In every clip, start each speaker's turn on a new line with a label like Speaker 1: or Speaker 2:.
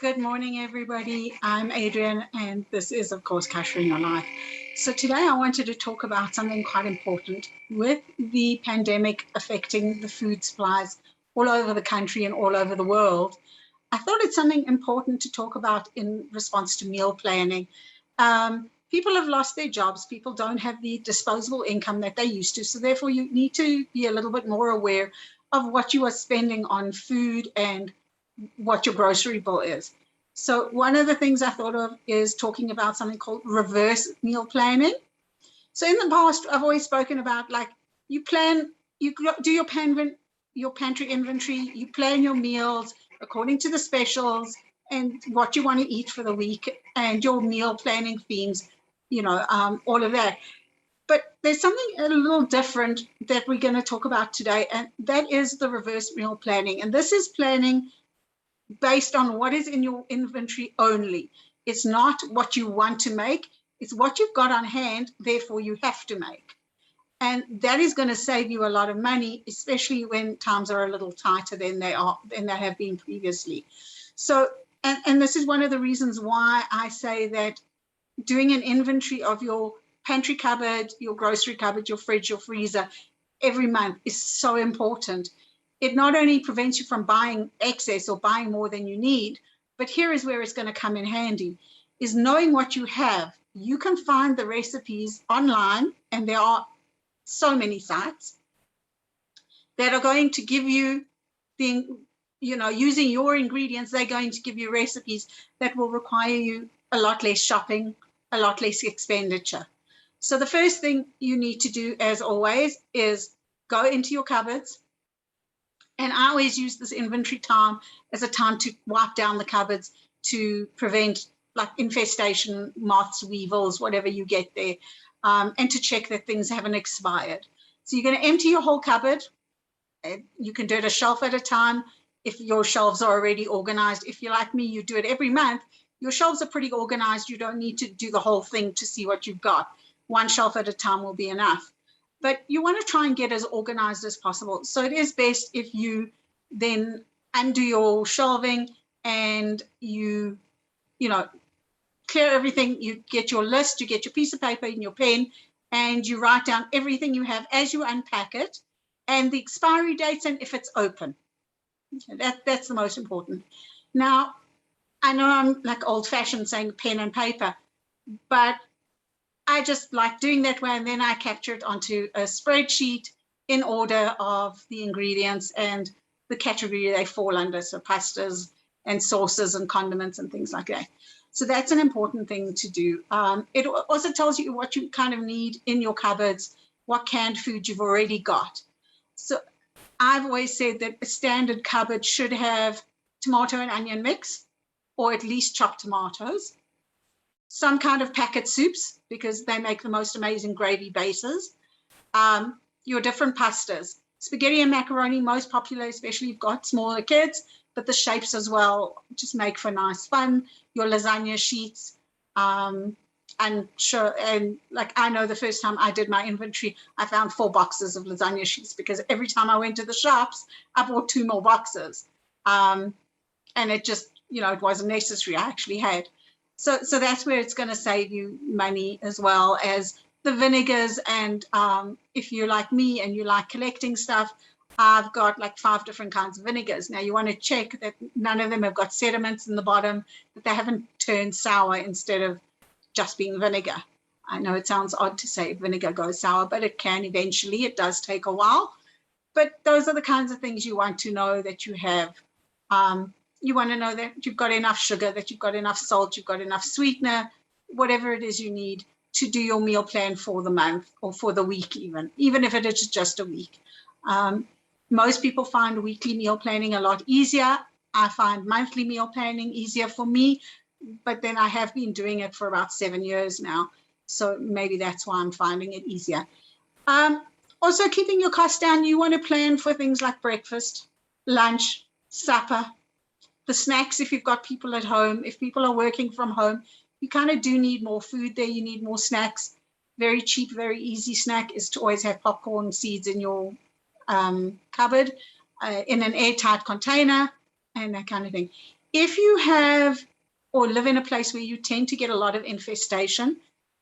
Speaker 1: Good morning, everybody. I'm Adrian, and this is, of course, Cash in Your Life. So today I wanted to talk about something quite important. With the pandemic affecting the food supplies all over the country and all over the world, I thought it's something important to talk about in response to meal planning. People have lost their jobs. People don't have the disposable income that they used to. So therefore, you need to be a little bit more aware of what you are spending on food and what your grocery bill is. So one of the things I thought of is talking about something called reverse meal planning. So in the past, I've always spoken about like you plan, you do your pantry inventory, you plan your meals according to the specials and what you want to eat for the week and your meal planning themes, all of that. But there's something a little different that we're going to talk about today, and that is the reverse meal planning. And this is planning based on what is in your inventory only. It's not what you want to make, it's what you've got on hand, therefore you have to make. And that is going to save you a lot of money, especially when times are a little tighter than they have been previously. So, and this is one of the reasons why I say that doing an inventory of your pantry cupboard, your grocery cupboard, your fridge, your freezer every month is so important. It not only prevents you from buying excess or buying more than you need, but here is where it's going to come in handy, is knowing what you have. You can find the recipes online, and there are so many sites that are going to give you using your ingredients, they're going to give you recipes that will require you a lot less shopping, a lot less expenditure. So the first thing you need to do, as always, is go into your cupboards. And I always use this inventory time as a time to wipe down the cupboards to prevent like infestation, moths, weevils, whatever you get there, and to check that things haven't expired. So you're going to empty your whole cupboard. You can do it a shelf at a time if your shelves are already organized. If you're like me, you do it every month. Your shelves are pretty organized. You don't need to do the whole thing to see what you've got. One shelf at a time will be enough. But you want to try and get as organized as possible. So it is best if you then undo your shelving and you clear everything. You get your list, you get your piece of paper and your pen, and you write down everything you have as you unpack it and the expiry dates and if it's open. Okay, that's the most important. Now, I know I'm like old-fashioned saying pen and paper, but I just like doing that way, and then I capture it onto a spreadsheet in order of the ingredients and the category they fall under, so pastas and sauces and condiments and things like that. So that's an important thing to do. It also tells you what you kind of need in your cupboards, what canned food you've already got. So I've always said that a standard cupboard should have tomato and onion mix, or at least chopped tomatoes, some kind of packet soups, because they make the most amazing gravy bases, your different pastas, spaghetti and macaroni, most popular, especially if you've got smaller kids, but the shapes as well just make for nice fun. Your lasagna sheets, and like I know the first time I did my inventory, I found 4 boxes of lasagna sheets because every time I went to the shops, I bought 2 more boxes. And it just, it wasn't necessary. I actually had. So that's where it's going to save you money, as well as the vinegars. And if you're like me and you like collecting stuff, I've got like 5 different kinds of vinegars. Now you want to check that none of them have got sediments in the bottom, that they haven't turned sour instead of just being vinegar. I know it sounds odd to say vinegar goes sour, but it can eventually. It does take a while. But those are the kinds of things you want to know that you have. You want to know that you've got enough sugar, that you've got enough salt, you've got enough sweetener, whatever it is you need to do your meal plan for the month or for the week, even if it is just a week. Most people find weekly meal planning a lot easier. I find monthly meal planning easier for me, but then I have been doing it for about 7 years now. So maybe that's why I'm finding it easier. Also, keeping your costs down, you want to plan for things like breakfast, lunch, supper, the snacks if you've got people at home. If people are working from home, you kind of do need more food there. You need more snacks. Very cheap, very easy snack is to always have popcorn seeds in your cupboard in an airtight container and that kind of thing. If you have or live in a place where you tend to get a lot of infestation,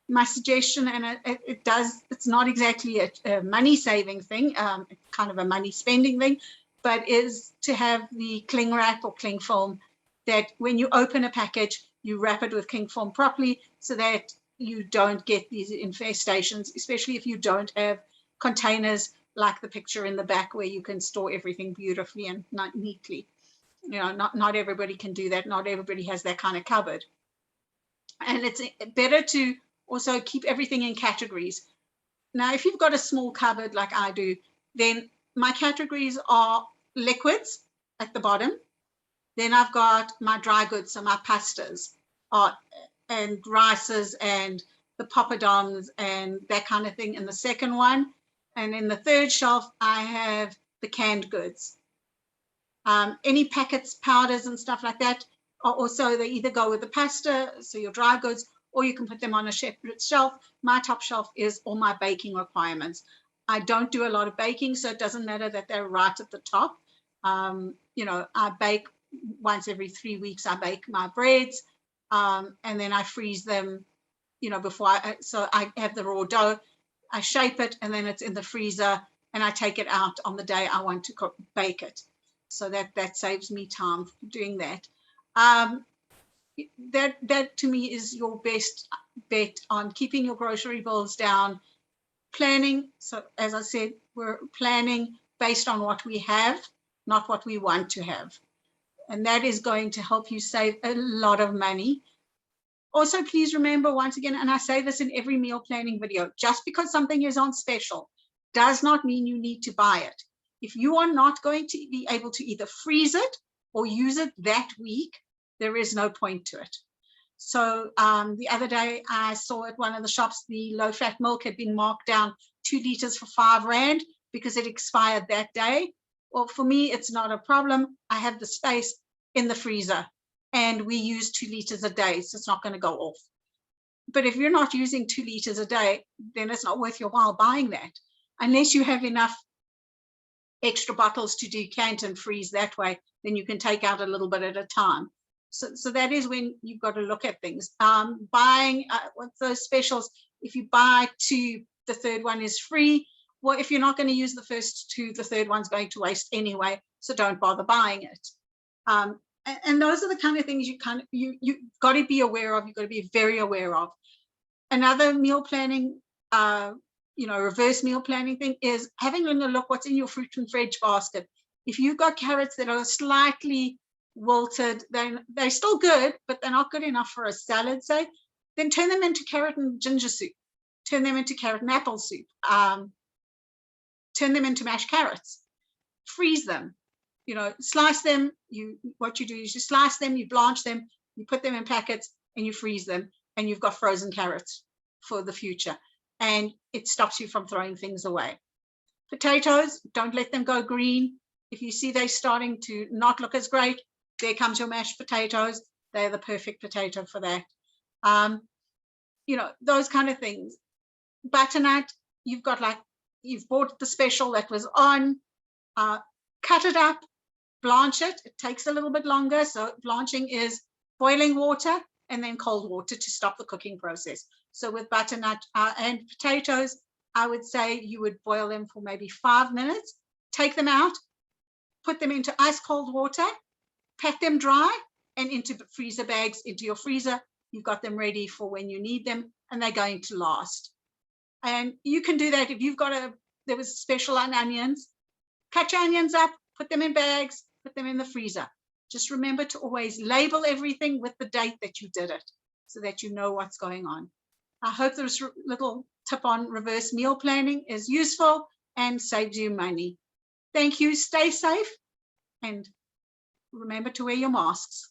Speaker 1: my suggestion, and it's not exactly a money saving thing, kind of a money spending thing, but is to have the cling wrap or cling film that when you open a package, you wrap it with cling film properly so that you don't get these infestations, especially if you don't have containers like the picture in the back where you can store everything beautifully and not neatly. You know, not everybody can do that. Not everybody has that kind of cupboard. And it's better to also keep everything in categories. Now, if you've got a small cupboard like I do, then my categories are liquids at the bottom. Then I've got my dry goods, so my pastas and rices and the poppadoms and that kind of thing in the second one. And in the third shelf, I have the canned goods. Any packets, powders and stuff like that are also, they either go with the pasta, so your dry goods, or you can put them on a separate shelf. My top shelf is all my baking requirements. I don't do a lot of baking, so it doesn't matter that they're right at the top. You know, I bake once every 3 weeks. I bake my breads, and then I freeze them, you know, so I have the raw dough, I shape it, and then it's in the freezer, and I take it out on the day I want to bake it. So that saves me time doing that. That to me is your best bet on keeping your grocery bills down. Planning, so as I said, we're planning based on what we have, not what we want to have. And that is going to help you save a lot of money. Also, please remember, once again, and I say this in every meal planning video, just because something is on special does not mean you need to buy it. If you are not going to be able to either freeze it or use it that week, there is no point to it. So the other day I saw at one of the shops, the low-fat milk had been marked down 2 liters for R5 because it expired that day. Well, for me, it's not a problem. I have the space in the freezer and we use 2 liters a day, so it's not going to go off. But if you're not using 2 liters a day, then it's not worth your while buying that, unless you have enough extra bottles to decant and freeze that way. Then you can take out a little bit at a time. So that is when you've got to look at things. Buying what's those specials? If you buy 2, the third one is free. Well, if you're not going to use the first 2, the third one's going to waste anyway, so don't bother buying it. And those are the kind of things you've got to be aware of. You've got to be very aware of. Another meal planning, reverse meal planning thing is having a look what's in your fruit and veg basket. If you've got carrots that are slightly wilted, then they're still good, but they're not good enough for a salad, say, then turn them into carrot and ginger soup. Turn them into carrot and apple soup. Turn them into mashed carrots. Freeze them. You know, slice them. What you do is you slice them, you blanch them, you put them in packets, and you freeze them, and you've got frozen carrots for the future. And it stops you from throwing things away. Potatoes, don't let them go green. If you see they're starting to not look as great, there comes your mashed potatoes. They're the perfect potato for that. Those kind of things. Butternut, you've bought the special that was on, cut it up, blanch it. It takes a little bit longer. So blanching is boiling water and then cold water to stop the cooking process. So with butternut and potatoes, I would say you would boil them for maybe 5 minutes, take them out, put them into ice cold water, pat them dry, and into freezer bags, into your freezer. You've got them ready for when you need them, and they're going to last. And you can do that if you've got there was a special on onions. Cut your onions up, put them in bags, put them in the freezer. Just remember to always label everything with the date that you did it so that you know what's going on. I hope this little tip on reverse meal planning is useful and saves you money. Thank you. Stay safe and remember to wear your masks.